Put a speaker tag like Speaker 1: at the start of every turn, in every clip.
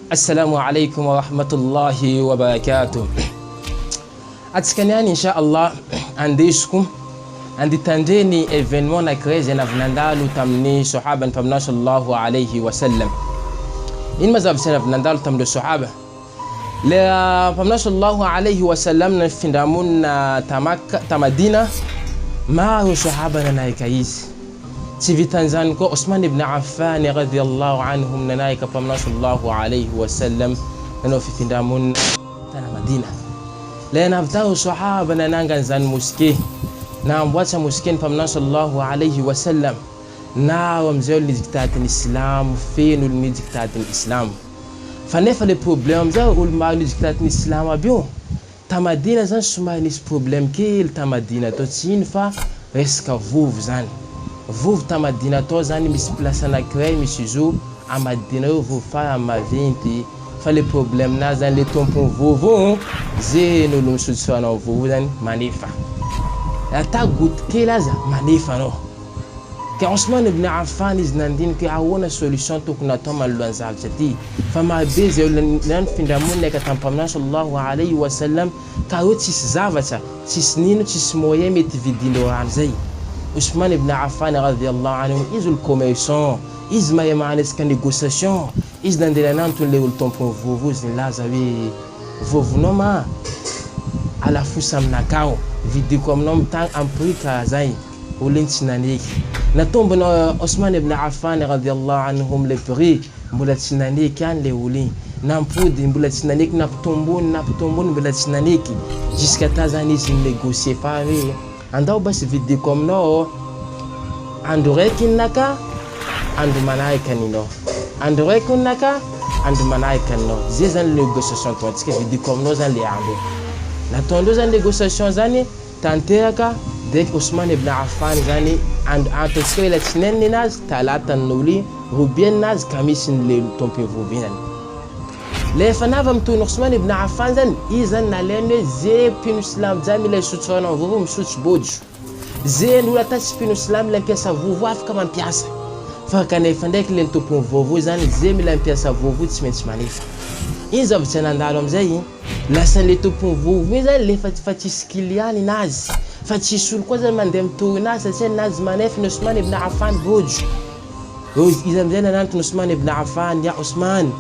Speaker 1: Assalamu alaikum wa rahmatullahi wa barakatuh. Atsikaniani insha Allah andesiko anditandreny événement anankiray zay navinandalo tamin'ny sahaba ny mpaminao sallallahu alayhi wa sallam. Ino mazava sy navinandalo tamin'ireo sahaba? Le mpaminao sallallahu alayhi wa sallam nafindramona ta Madina, maro sahaba nanahika izy. Tsy vitan'izany koa Osman ibn Affan radiyallahu anhum nanahika mpaminao sallallahu alayhi wa sallam nanao fifindramona tana Madina. Le navitao sahaba nanangan'izany moské, namboatsa moské ny mpaminao sallallahu alayhi wa sallam, nao amizay olo nidiktatin'ny Islam, feno olo nidiktatin'ny Islam. Fa nefa le problème amizay olo maro nidiktatin'ny Islam aby io, ta Madina zany somary nisy problème kely ta Madina atao, tsy ino fa resaka vovo zany. Vovo ta Madina atao zany misy place anankiray misy izo a Madina io vovo fa maventy, fa le problème na zany le tompony vovo zay n'olo misotro anao vovo zany manefa. Ata goty kely aza manefa anao. Ka Osman ibn Affan izy nandinika ahoana solution tokony atao manoloan'ny zavatra ty. Fa marobe zay olo nifindramona ka tamin'ny sallallahu alayhi wa sallam, ka io tsisy zavatra, tsisy nino, tsisy moyen mety vidindreo rano zay. Osman ibn Affan radiyallahu anhu izy olo commerçant, izy mahay manesaka négociation, izy nandeha nanantony le olo tompony vovo izy nilaza hoe vovonao ma alafosa aminakao, vidiko aminao mitagna ampri ka zay, olo iny tsy naneky. Natombona Osman ibn Affan radiyallahu anhum le prix, mbola tsy naneky any le olo iny. Nampody mbola tsy naneky, nampitombony mbola tsy naneky. Jusqu'à ta zany izy négocier fa hoe andao basy vidiko aminao andro raiky ninaka, andro manahika ninao. Andro raiky ninaka, andro manahika ninao. Zay zany négociation ataontsika, vidiko aminao zany le andro. Nataondreo zany négociation zany tanteraka direct Osman ibn Affan zany antotsika hoe latsinainy ninazy, talata nin'olo, robia ninazy, kamisy le tompony vovo zany. Le efa nava mitony Osman ibn Affan zany, izy zany nalainy hoe zay mpino Islam zany mila isotro anao vovo misotro bojo. Zay n'olo ata tsy mpino Islam mila mampiasa vovo afaka mampiasa. Fa kanefa ndraiky le tompony vovo zany zay mila mampiasa vovo tsy maintsy manefa. Iny zavatra nandalo amizay, lasa le tompony vovo zany le fa tsisy client ninazy. Fa tsisy olo koa zany mandeha mitorina azy satria ninazy manefa ny Osman ibn Affan bojo. Izy amizay nanantony Osman ibn Affan, ya Osman,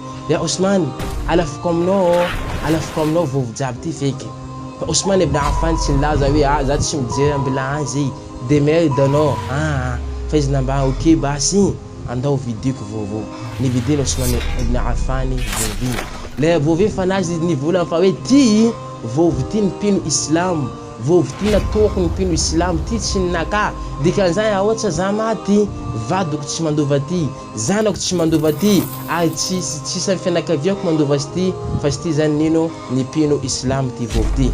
Speaker 1: alafiko aminao vovo jiaby ty feky. Fa Osman ibn Affan tsy nilaza hoe za tsy mijery ambila zay, demer danao. Fa izy namba ok basy, andao vidiko vovo. Nividiny Osman ibn Affan vovo. Le vovo fa nazy nivolagna fa hoe ty vovo ty nipino Islam, vovo ty natoko nipino Islam, ty tsy ninaka. Dikan'izany ohatra za maty, vadiko tsy mandova ty, zanako tsy mandova ty, ary tsisy amin'ny fianakaviako mandova azy ty, fa izy ty zany nino nipino Islam ty vovo ty.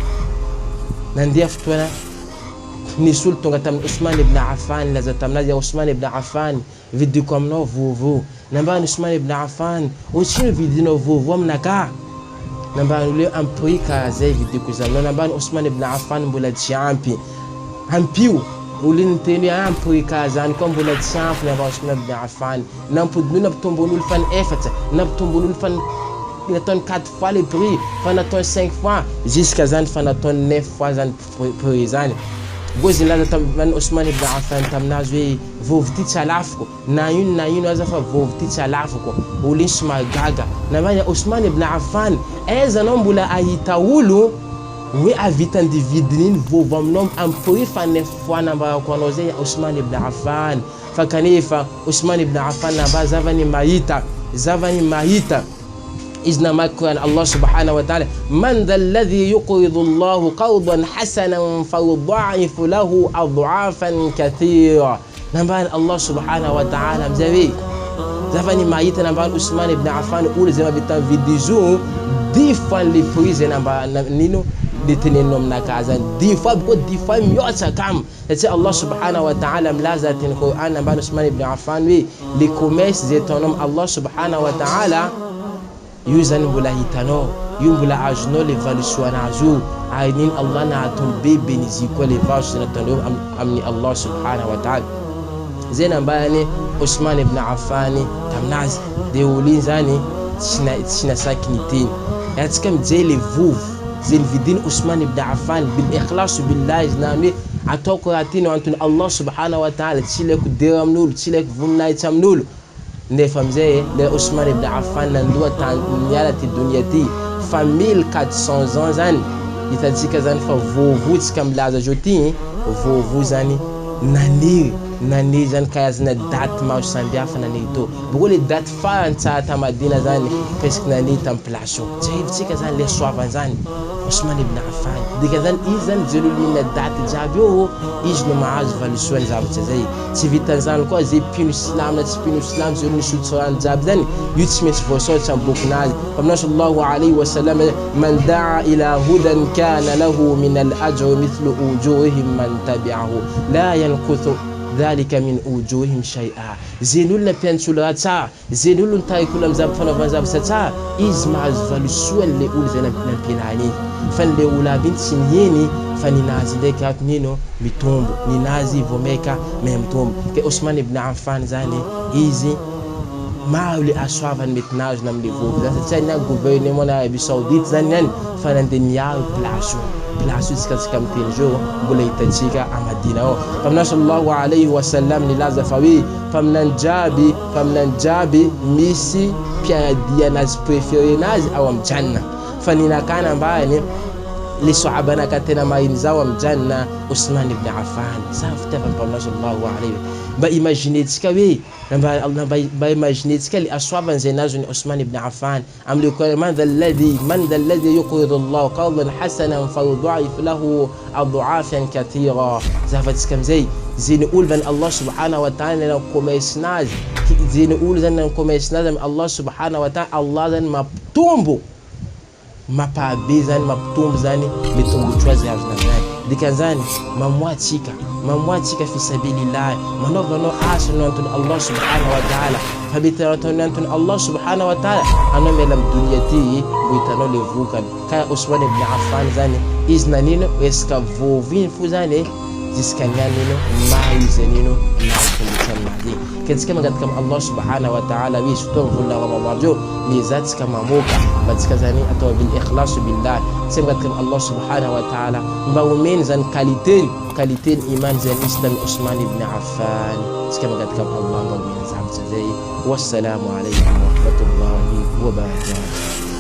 Speaker 1: Nandeha fotoana nisy olo tonga tamin'ny Osman ibn Affan, laza taminazy ya Osman ibn Affan, vidiko aminao vovo. Nambany Osman ibn Affan, ohatrino vidinao vovo aminaka? Nambany olo ampri ka zay vidiko izy aminao. Nambany Osman ibn Affan mbola tsy ampy. Ampio, olo iny niteny hoe ampri ka zany koa mbola tsy ampy. Nambany Osman ibn Affan, nampodin'olo nampitombon'olo fa efatra, nampitombon'olo fa nataony 4 fois le prix, fa nataony 5 fois, jusqu'à zany fa nataony 9 fois zany prix zany. Gozy laza tamin'ny Osman ibn Affan taminazy hoe vovo ty tsy alafiko, na ino aza fa vovo ty tsy alafiko, olo iny somary gaga. Nambany Osman ibn Affan, aiza anao mbola ahita olo hoe avitany dividiny iny vovo aminao ampri fa 9 fois nambarako anao zay Osman ibn Affan. Fa kanefa Osman ibn Affan namba zavany mahita izy namaky Quran Allah subhanahu wa ta'ala, man dha alladhi yuqridu Allahu qardan hasanan fayudha'ifu lahu adha'afan kathira. Nambany Allah subhanahu wa ta'ala amizay hoe zavany mahita nambany Osman ibn Affan olo zay mavita vidi zo 10 fois le prix zay namba nino le teneninao aminaka zany, 10 fois biko 10 fois mihoatra kamo. Satria Allah subhanahu wa ta'ala milaza teny Quran nambany Osman ibn Affan hoe le commerce zay ataonao Allah subhanahu wa ta'ala, io zany mbola hitanao, io mbola azonao le valisoa anazy io, ary niny Allah nahatony be bénézi koa le vaso nataonao amin'ny Allah subhanahu wa ta'ala. Zay nambany Osman ibn Affan taminazy. De olo iny zany tishina sakini teny atsika mijely vovo zay nividiny Ousmane ibn Affan bil ikhlas billahi znany hoe ataoko raha teny antony Allah subhanahu wa ta'ala tsy ilaiko dera amin'olo tsy ilaiko voninahitsy amin'olo nefa amizay le Ousmane ibn Affan nandoa tany miala ty dunia ty fa 1400 ans zany hitantsika zany fa vovotsika milaza zao ty vovo zany naniry zany karazana daty maro sambihafa naniry to boko le daty farany tsara ta Madina zany presque naniry tam place io tsy hevitsika zany le soavan zany Ousmane ibn Affan dika zany izy zany jelolina daty jiaby io izy no mahazo valisoany zavatra zay tsy vitan'izany koa zay pino islam na tsy pino islam zay nisotsorany jiaby zany io tsy maintsy voasoratra amin'ny bokonazy aminao sallallahu alayhi wa sallam man daa ila hudan kana lahu min al-ajri mithlu ujurihim man tabi'ahu la yanquthu dhalika min ujuhim shay'a zay n'olona mpiantsolo raha tsara zay n'olona mitarika olo amin'ny fanaovana zavatra tsara izy mahazo valisoany le olo zay nampianahiny iny fa le olo aby iny tsy miheny fa ninazy ndraiky ato nino mitombo ninazy vao maika may mitombo ke Ousmane ibn Affan zany izy maro le asoavany mety nazo na amle vovo zany satria ny gouvernement na Arabie Saoudite zany niany fa nandeha niaro place io tsika miteny zao mbola hitantsika a Madina ao faminao sallallahu alayhi wa sallam nilaza fa hoe faminany jiaby misy mpiadia anazy préféré nazy ao amin'ny janna fa ninakana ambany le sahaba nakatena mariny zao amin'ny janna Ousmane ibn Affan sa fitavan'ny faminao sallallahu alayhi mba imaginetsika hoe mba imaginetsika le asoavany zay nazo ny Ousmane ibn Affan amle Qur'an man dha alladhi yuqridu Allah qardan hasanan fayudha'if lahu adha'afan katira zafatsika amizay zay ny olo zany Allah subhanahu wa ta'ala na commerce nazy zay ny olo zany na commerce nazy Allah subhanahu wa ta'ala Allah zany mapitombo mapabe zany mapitombo zany le tombotsoa azy azo nazany dikan'izany mamoatsika fi sabilillah manaovanao asa no antony Allah subhanahu wa ta'ala fa mety ataony antony Allah subhanahu wa ta'ala anao miala amin'ny dunia ty ho hitanao le vokany ka Ousmane ibn Affan zany izy nanino resaka voviny fo zany jusqu'à nyanino maizanino natombotsy aminazy ketsika mangataka amin'ny Allah subhanahu wa ta'ala hoe surtout volna Ramadan jo mizatsika mamoka mba tsika zany atao bil ikhlas billah tsy mangataka amin'ny Allah subhanahu wa ta'ala mba omeny zany qualité iman zany islam Ousmane ibn Affan tsika mangataka amin'ny Allah mba omeny zavatra zay wassalamu alaykum wa rahmatullahi wa barakatuh